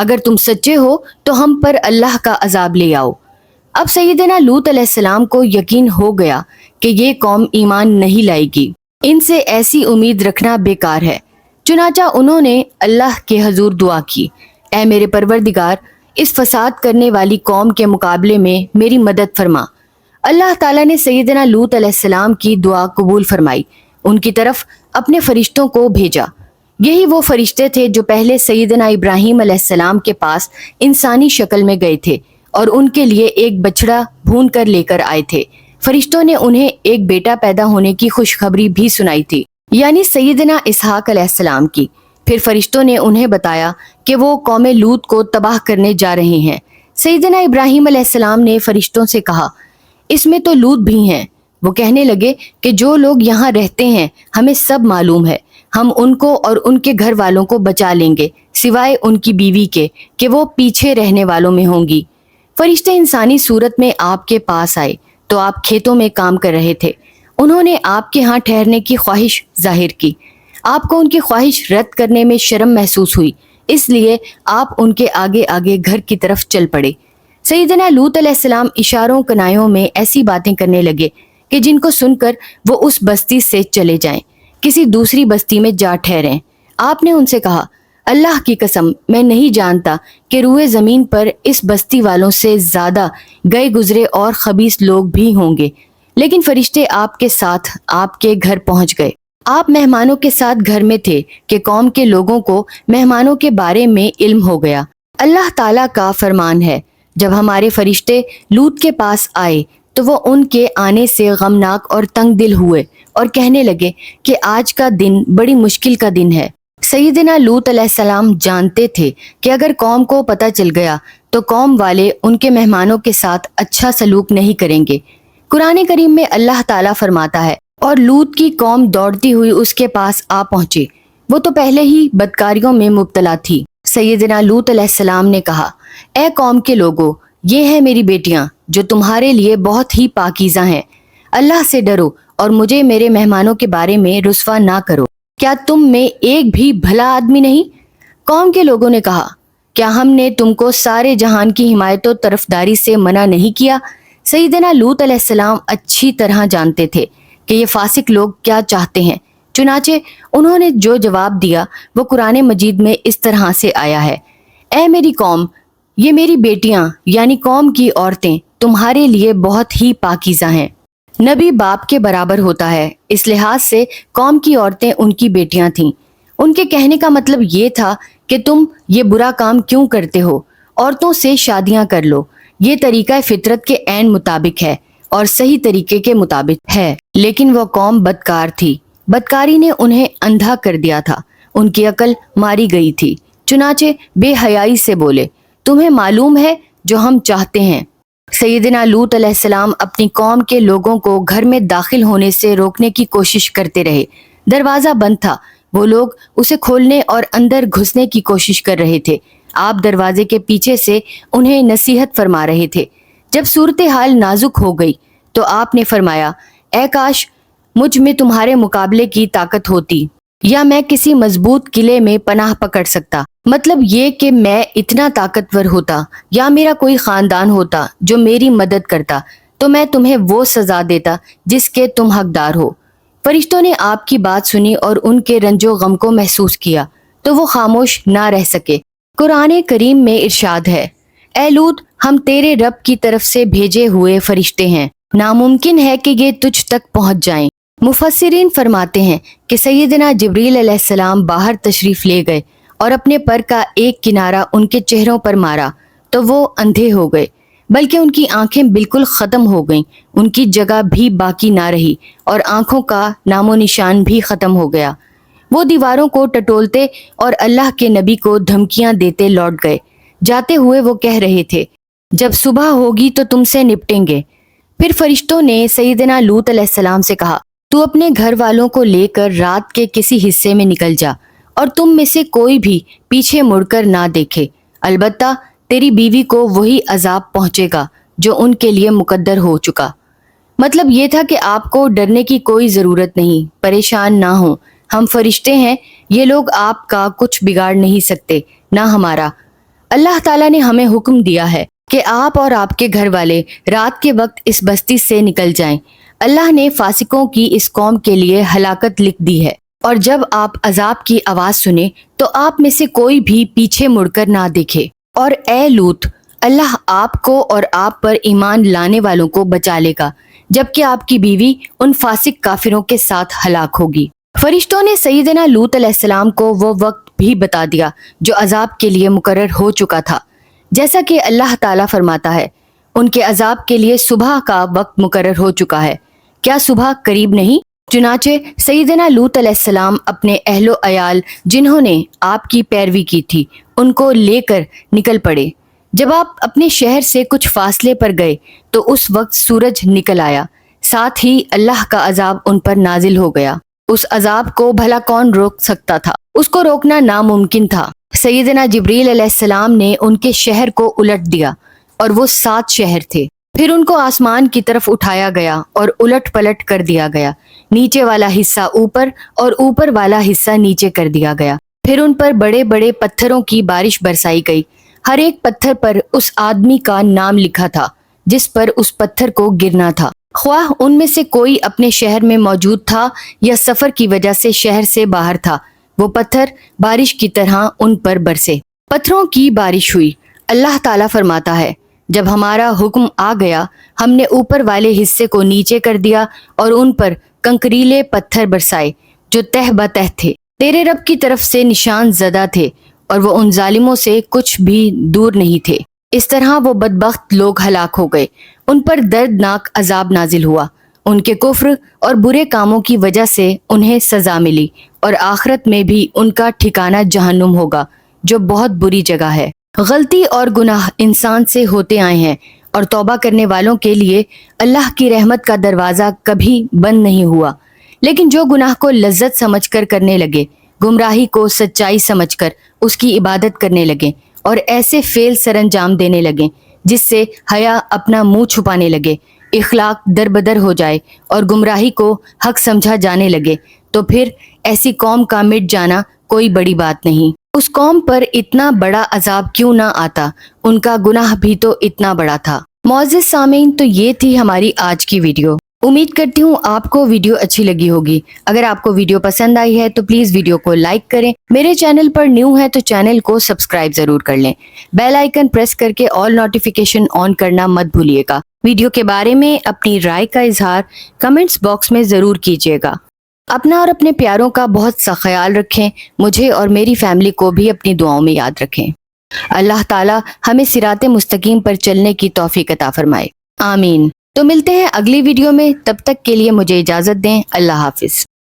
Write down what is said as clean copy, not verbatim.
اگر تم سچے ہو تو ہم پر اللہ کا عذاب لے آؤ۔ اب سیدنا لوط علیہ السلام کو یقین ہو گیا کہ یہ قوم ایمان نہیں لائے گی، ان سے ایسی امید رکھنا بیکار ہے۔ چنانچہ انہوں نے اللہ کے حضور دعا کی، اے میرے پروردگار، اس فساد کرنے والی قوم کے مقابلے میں میری مدد فرما۔ اللہ تعالیٰ نے سیدنا لوط علیہ السلام کی دعا قبول فرمائی، ان کی طرف اپنے فرشتوں کو بھیجا۔ یہی وہ فرشتے تھے جو پہلے سیدنا ابراہیم علیہ السلام کے پاس انسانی شکل میں گئے تھے اور ان کے لیے ایک بچڑا بھون کر لے کر آئے تھے۔ فرشتوں نے انہیں ایک بیٹا پیدا ہونے کی خوشخبری بھی سنائی تھی، یعنی سیدنا اسحاق علیہ السلام کی۔ پھر فرشتوں نے انہیں بتایا کہ وہ قوم لوط کو تباہ کرنے جا رہے ہیں۔ سیدنا ابراہیم علیہ السلام نے فرشتوں سے کہا، اس میں تو لوط بھی ہیں۔ وہ کہنے لگے کہ جو لوگ یہاں رہتے ہیں ہمیں سب معلوم ہے، ہم ان کو اور ان کے گھر والوں کو بچا لیں گے، سوائے ان کی بیوی کے کہ وہ پیچھے رہنے والوں میں ہوں گی۔ فرشتے انسانی صورت میں آپ کے پاس آئے تو آپ کھیتوں میں کام کر رہے تھے۔ انہوں نے آپ کے ہاں ٹھہرنے کی خواہش ظاہر کی۔ آپ کو ان کی خواہش رد کرنے میں شرم محسوس ہوئی، اس لیے آپ ان کے آگے آگے گھر کی طرف چل پڑے۔ سیدنا لوط علیہ السلام اشاروں کنایوں میں ایسی باتیں کرنے لگے کہ جن کو سن کر وہ اس بستی سے چلے جائیں، کسی دوسری بستی میں جا ٹھہریں۔ آپ نے ان سے کہا، اللہ کی قسم میں نہیں جانتا کہ روئے زمین پر اس بستی والوں سے زیادہ گئے گزرے اور خبیث لوگ بھی ہوں گے۔ لیکن فرشتے آپ کے ساتھ آپ کے گھر پہنچ گئے۔ آپ مہمانوں کے ساتھ گھر میں تھے کہ قوم کے لوگوں کو مہمانوں کے بارے میں علم ہو گیا۔ اللہ تعالیٰ کا فرمان ہے، جب ہمارے فرشتے لوط کے پاس آئے تو وہ ان کے آنے سے غمناک اور تنگ دل ہوئے اور کہنے لگے کہ آج کا دن بڑی مشکل کا دن ہے۔ سیدنا لوط علیہ السلام جانتے تھے کہ اگر قوم کو پتہ چل گیا تو قوم والے ان کے مہمانوں کے ساتھ اچھا سلوک نہیں کریں گے۔ قرآن کریم میں اللہ تعالیٰ فرماتا ہے، اور لوط کی قوم دوڑتی ہوئی اس کے پاس آ پہنچی، وہ تو پہلے ہی بدکاریوں میں مبتلا تھی۔ سیدنا لوط علیہ السلام نے کہا، اے قوم کے لوگوں، یہ ہیں میری بیٹیاں جو تمہارے لیے بہت ہی پاکیزہ ہیں۔ اللہ سے ڈرو اور مجھے میرے مہمانوں کے بارے میں رسوا نہ کرو۔ کیا تم میں ایک بھی بھلا آدمی نہیں؟ قوم کے لوگوں نے کہا، کیا ہم نے تم کو سارے جہان کی حمایت و طرفداری سے منع نہیں کیا؟ سیدنا لوط علیہ السلام اچھی طرح جانتے تھے کہ یہ فاسق لوگ کیا چاہتے ہیں، چنانچہ انہوں نے جو جواب دیا وہ قرآن مجید میں اس طرح سے آیا ہے، اے میری قوم، یہ میری بیٹیاں یعنی قوم کی عورتیں تمہارے لیے بہت ہی پاکیزہ ہیں۔ نبی باپ کے برابر ہوتا ہے، اس لحاظ سے قوم کی عورتیں ان کی بیٹیاں تھیں۔ ان کے کہنے کا مطلب یہ تھا کہ تم یہ برا کام کیوں کرتے ہو، عورتوں سے شادیاں کر لو، یہ طریقہ فطرت کے عین مطابق ہے اور صحیح طریقے کے مطابق ہے۔ لیکن وہ قوم بدکار تھی، بدکاری نے انہیں اندھا کر دیا تھا، ان کی عقل ماری گئی تھی، چنانچہ بے حیائی سے بولے، تمہیں معلوم ہے جو ہم چاہتے ہیں۔ سیدنا لوط علیہ السلام اپنی قوم کے لوگوں کو گھر میں داخل ہونے سے روکنے کی کوشش کرتے رہے۔ دروازہ بند تھا، وہ لوگ اسے کھولنے اور اندر گھسنے کی کوشش کر رہے تھے۔ آپ دروازے کے پیچھے سے انہیں نصیحت فرما رہے تھے۔ جب صورتحال نازک ہو گئی تو آپ نے فرمایا، اے کاش مجھ میں تمہارے مقابلے کی طاقت ہوتی، یا میں کسی مضبوط قلعے میں پناہ پکڑ سکتا، مطلب یہ کہ میں اتنا طاقتور ہوتا یا میرا کوئی خاندان ہوتا جو میری مدد کرتا تو میں تمہیں وہ سزا دیتا جس کے تم حقدار ہو۔ فرشتوں نے آپ کی بات سنی اور ان کے رنج و غم کو محسوس کیا تو وہ خاموش نہ رہ سکے۔ قرآن کریم میں ارشاد ہے، اے لوط، ہم تیرے رب کی طرف سے بھیجے ہوئے فرشتے ہیں، ناممکن ہے کہ یہ تجھ تک پہنچ جائیں۔ مفسرین فرماتے ہیں کہ سیدنا جبریل علیہ السلام باہر تشریف لے گئے اور اپنے پر کا ایک کنارہ ان کے چہروں پر مارا تو وہ اندھے ہو گئے، بلکہ ان کی آنکھیں بالکل ختم ہو گئیں، ان کی جگہ بھی باقی نہ رہی اور آنکھوں کا نام و نشان بھی ختم ہو گیا۔ وہ دیواروں کو ٹٹولتے اور اللہ کے نبی کو دھمکیاں دیتے لوٹ گئے۔ جاتے ہوئے وہ کہہ رہے تھے، جب صبح ہوگی تو تم سے نپٹیں گے۔ پھر فرشتوں نے سیدنا لوط علیہ السلام سے کہا، تو اپنے گھر والوں کو لے کر رات کے کسی حصے میں نکل جا اور تم میں سے کوئی بھی پیچھے مڑ کر نہ دیکھے، البتہ تیری بیوی کو وہی عذاب پہنچے گا جو ان کے لیے مقدر ہو چکا۔ مطلب یہ تھا کہ آپ کو ڈرنے کی کوئی ضرورت نہیں، پریشان نہ ہوں، ہم فرشتے ہیں، یہ لوگ آپ کا کچھ بگاڑ نہیں سکتے، نہ ہمارا۔ اللہ تعالیٰ نے ہمیں حکم دیا ہے کہ آپ اور آپ کے گھر والے رات کے وقت اس بستی سے نکل جائیں۔ اللہ نے فاسقوں کی اس قوم کے لیے ہلاکت لکھ دی ہے، اور جب آپ عذاب کی آواز سنیں تو آپ میں سے کوئی بھی پیچھے مڑ کر نہ دیکھے۔ اور اے لوط، اللہ آپ کو اور آپ پر ایمان لانے والوں کو بچا لے گا، جبکہ آپ کی بیوی ان فاسق کافروں کے ساتھ ہلاک ہوگی۔ فرشتوں نے سیدنا لوط علیہ السلام کو وہ وقت بھی بتا دیا جو عذاب کے لیے مقرر ہو چکا تھا، جیسا کہ اللہ تعالیٰ فرماتا ہے، ان کے عذاب کے لیے صبح کا وقت مقرر ہو چکا ہے، کیا صبح قریب نہیں؟ چنانچہ سیدنا لوط علیہ السلام اپنے اہل و عیال جنہوں نے آپ کی پیروی کی تھی ان کو لے کر نکل پڑے۔ جب آپ اپنے شہر سے کچھ فاصلے پر گئے تو اس وقت سورج نکل آیا، ساتھ ہی اللہ کا عذاب ان پر نازل ہو گیا۔ اس عذاب کو بھلا کون روک سکتا تھا؟ اس کو روکنا ناممکن تھا۔ سیدنا جبریل علیہ السلام نے ان کے شہر کو الٹ دیا، اور وہ 7 شہر تھے۔ پھر ان کو آسمان کی طرف اٹھایا گیا اور الٹ پلٹ کر دیا گیا، نیچے والا حصہ اوپر اور اوپر والا حصہ نیچے کر دیا گیا۔ پھر ان پر بڑے بڑے پتھروں کی بارش برسائی گئی، ہر ایک پتھر پر اس آدمی کا نام لکھا تھا جس پر اس پتھر کو گرنا تھا، خواہ ان میں سے کوئی اپنے شہر میں موجود تھا یا سفر کی وجہ سے شہر سے باہر تھا، وہ پتھر بارش کی طرح ان پر برسے۔ پتھروں کی بارش ہوئی۔ اللہ تعالیٰ فرماتا ہے، جب ہمارا حکم آ گیا ہم نے اوپر والے حصے کو نیچے کر دیا اور ان پر کنکریلے پتھر برسائے جو تہ بتہ تھے، تیرے رب کی طرف سے نشان زدہ تھے، اور وہ ان ظالموں سے کچھ بھی دور نہیں تھے۔ اس طرح وہ بدبخت لوگ ہلاک ہو گئے، ان پر دردناک عذاب نازل ہوا، ان کے کفر اور برے کاموں کی وجہ سے انہیں سزا ملی، اور آخرت میں بھی ان کا ٹھکانہ جہنم ہوگا جو بہت بری جگہ ہے۔ غلطی اور گناہ انسان سے ہوتے آئے ہیں، اور توبہ کرنے والوں کے لیے اللہ کی رحمت کا دروازہ کبھی بند نہیں ہوا، لیکن جو گناہ کو لذت سمجھ کر کرنے لگے، گمراہی کو سچائی سمجھ کر اس کی عبادت کرنے لگے، اور ایسے فعل سر انجام دینے لگے جس سے حیا اپنا منہ چھپانے لگے، اخلاق در بدر ہو جائے اور گمراہی کو حق سمجھا جانے لگے، تو پھر ایسی قوم کا مٹ جانا کوئی بڑی بات نہیں۔ اس قوم پر اتنا بڑا عذاب کیوں نہ آتا، ان کا گناہ بھی تو اتنا بڑا تھا۔ معزز سامعین، تو یہ تھی ہماری آج کی ویڈیو۔ امید کرتی ہوں آپ کو ویڈیو اچھی لگی ہوگی۔ اگر آپ کو ویڈیو پسند آئی ہے تو پلیز ویڈیو کو لائک کریں، میرے چینل پر نیو ہے تو چینل کو سبسکرائب ضرور کر لیں، بیل آئیکن پریس کر کے آل نوٹیفیکیشن آن کرنا مت بھولیے گا۔ ویڈیو کے بارے میں اپنی رائے کا اظہار کمنٹس باکس میں ضرور کیجیے گا۔ اپنا اور اپنے پیاروں کا بہت سا خیال رکھیں، مجھے اور میری فیملی کو بھی اپنی دعاؤں میں یاد رکھیں۔ اللہ تعالیٰ ہمیں صراط مستقیم پر چلنے کی توفیق عطا فرمائے، آمین۔ تو ملتے ہیں اگلی ویڈیو میں، تب تک کے لیے مجھے اجازت دیں، اللہ حافظ۔